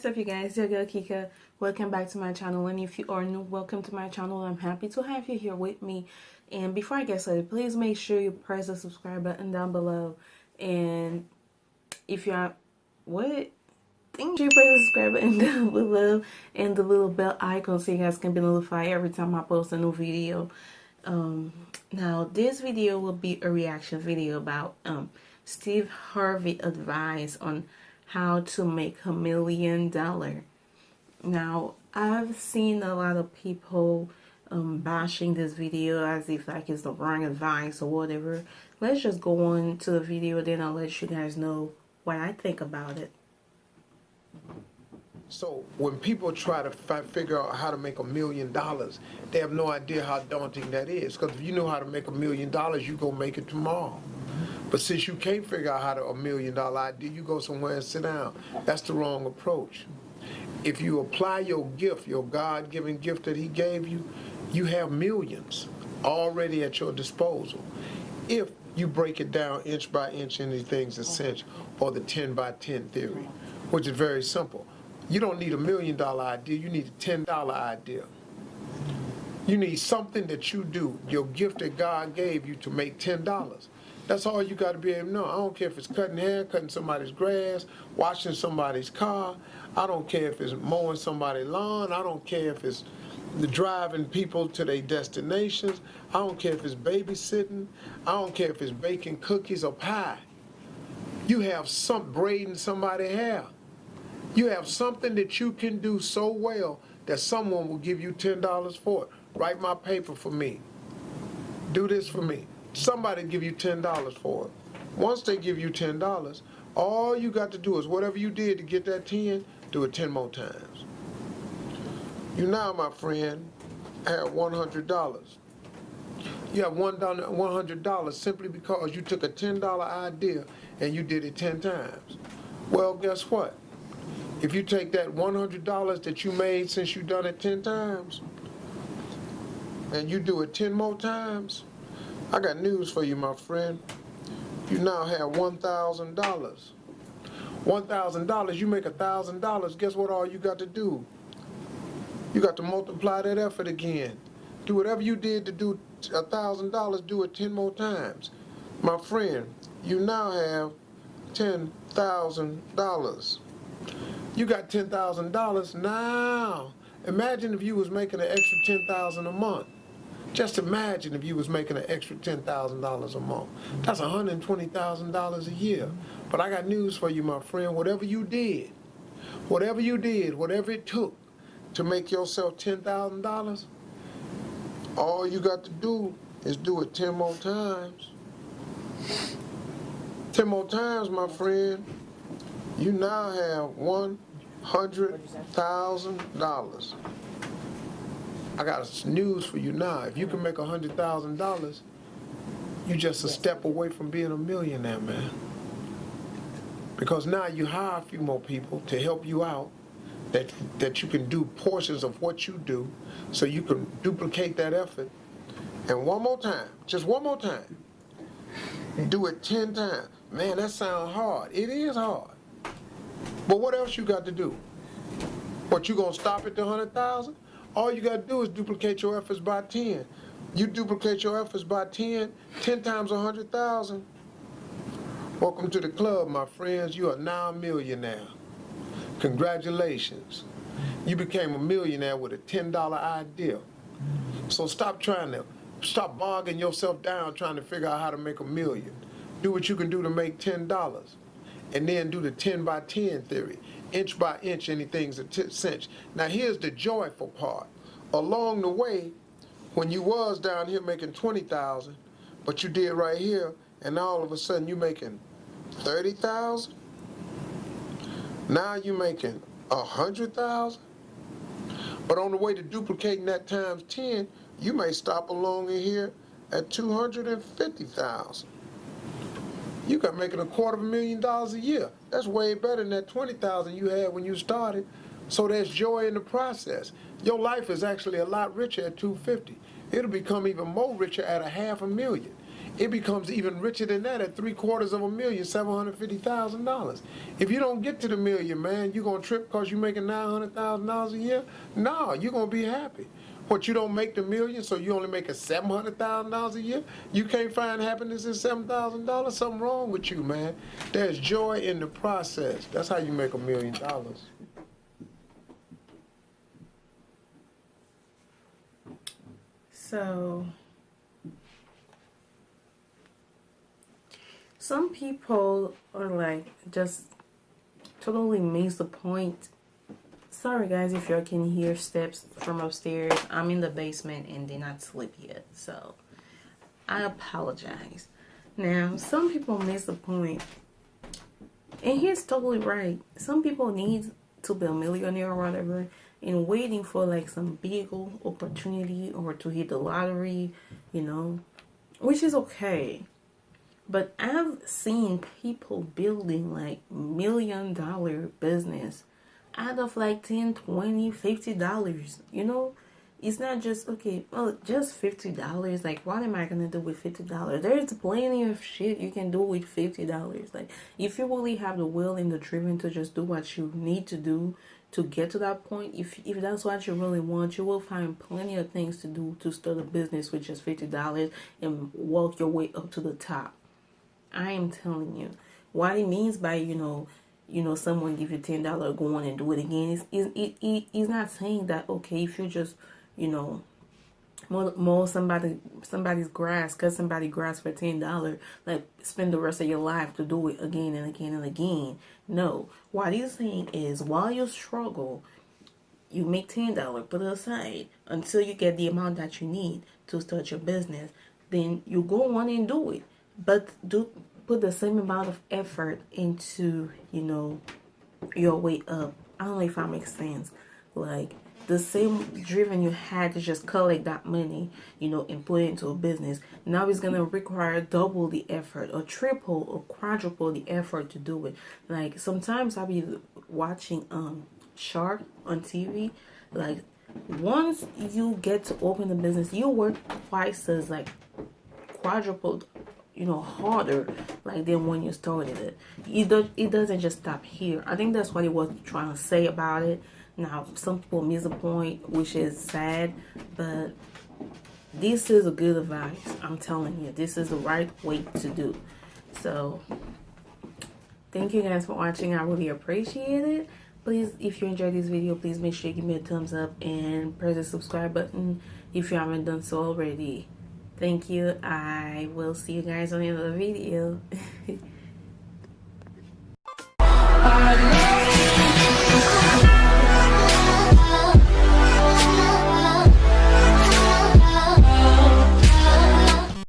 What's up, you guys? Your girl Kika. Welcome back to my channel, and if you are new, welcome to my channel. I'm happy to have you here with me. And before I get started, please make sure you press the subscribe button down below. And if you're make sure you press the subscribe button down below and the little bell icon so you guys can be notified every time I post a new video. Now this video will be a reaction video about Steve Harvey advice on how to make $1 million. Now I've seen a lot of people bashing this video as if like it's the wrong advice or whatever. Let's just go on to the video, then I'll let you guys know what I think about it. So when people try to figure out how to make $1 million, they have no idea how daunting that is. Because if you know how to make $1 million, you go make it tomorrow. But since you can't figure out how to $1 million idea, you go somewhere and sit down. That's the wrong approach. If you apply your gift, your God-given gift that He gave you, you have millions already at your disposal. If you break it down inch by inch into things essential, or the 10 by 10 theory, which is very simple. You don't need $1 million idea, you need a $10 idea. You need something that you do, your gift that God gave you, to make $10. That's all you got to be able to know. I don't care if it's cutting hair, cutting somebody's grass, washing somebody's car. I don't care if it's mowing somebody's lawn. I don't care if it's driving people to their destinations. I don't care if it's babysitting. I don't care if it's baking cookies or pie. You have braiding somebody's hair. You have something that you can do so well that someone will give you $10 for it. Write my paper for me. Do this for me. Somebody give you $10 for it. Once they give you $10, all you got to do is whatever you did to get that 10, do it 10 more times. You now, my friend, have $100. You have $100 simply because you took a $10 idea and you did it 10 times. Well, guess what? If you take that $100 that you made since you've done it 10 times and you do it 10 more times, I got news for you, my friend. You now have $1,000. $1,000, you make $1,000. Guess what all you got to do? You got to multiply that effort again. Do whatever you did to do $1,000, do it 10 more times. My friend, you now have $10,000. You got $10,000 now. Imagine if you was making an extra $10,000 a month. Just imagine if you was making an extra $10,000 a month. That's $120,000 a year. But I got news for you, my friend. Whatever you did, whatever it took to make yourself $10,000, all you got to do is do it 10 more times. 10 more times, my friend. You now have $100,000. I got news for you now. If you can make $100,000, you're just a step away from being a millionaire, man. Because now you hire a few more people to help you out, that you can do portions of what you do, so you can duplicate that effort. And one more time, just one more time, do it 10 times. Man, that sounds hard. It is hard. But what else you got to do? What, you gonna stop at the 100,000? All you got to do is duplicate your efforts by 10. You duplicate your efforts by 10 times 100,000. Welcome to the club, my friends. You are now a millionaire. Congratulations. You became a millionaire with a $10 idea. So stop bogging yourself down trying to figure out how to make $1 million. Do what you can do to make $10. And then do the 10 by 10 theory. Inch by inch, anything's a cinch. Now here's the joyful part. Along the way, when you was down here making 20,000, but you did right here, and all of a sudden you making 30,000. Now you making 100,000. But on the way to duplicating that times 10, you may stop along in here at 250,000. You got making $250,000 a year. That's way better than that 20,000 you had when you started. So there's joy in the process. Your life is actually a lot richer at 250. It'll become even more richer at $500,000. it becomes even richer than that at $750,000, $750,000. If you don't get to the million, man, you gonna trip because you're making $900,000 a year? No, you're gonna be happy. What, you don't make the million, so you only make a $700,000 a year? You can't find happiness in $7,000? Something wrong with you, man. There's joy in the process. That's how you make $1 million. So, some people are like, just totally miss the point. Sorry guys if you can hear steps from upstairs. I'm in the basement and they're not asleep yet, so I apologize. Now, some people miss the point, and he's totally right. Some people need to be a millionaire or whatever and waiting for like some big opportunity or to hit the lottery, you know, which is okay. But I've seen people building like $1 million business out of like $10, $20, $50, you know. It's not just, okay, well, just $50. Like, what am I gonna do with $50? There's plenty of shit you can do with $50. Like, if you really have the will and the driven to just do what you need to do to get to that point, if that's what you really want, you will find plenty of things to do to start a business with just $50 and walk your way up to the top. I am telling you. What it means by, you know, someone give you $10, go on and do it again. He's not saying that, okay, if you just, you know, mow somebody's grass, cut somebody's grass for $10, like spend the rest of your life to do it again and again and again. No, what he's saying is while you struggle, you make $10, put it aside until you get the amount that you need to start your business. Then you go on and do it, but put the same amount of effort into, you know, your way up. I don't know if that makes sense. Like, the same driven you had to just collect that money, you know, and put it into a business, now it's gonna require double the effort or triple or quadruple the effort to do it. Like, sometimes I'll be watching Shark on TV. Like, once you get to open the business, you work twice as like quadrupled, you know, harder like than when you started it. It doesn't just stop here. I think that's what he was trying to say about it. Now, some people miss the point, which is sad, but this is a good advice. I'm telling you, this is the right way to do. So, thank you guys for watching. I really appreciate it. Please, if you enjoyed this video, please make sure you give me a thumbs up and press the subscribe button if you haven't done so already. Thank you. I will see you guys on another video.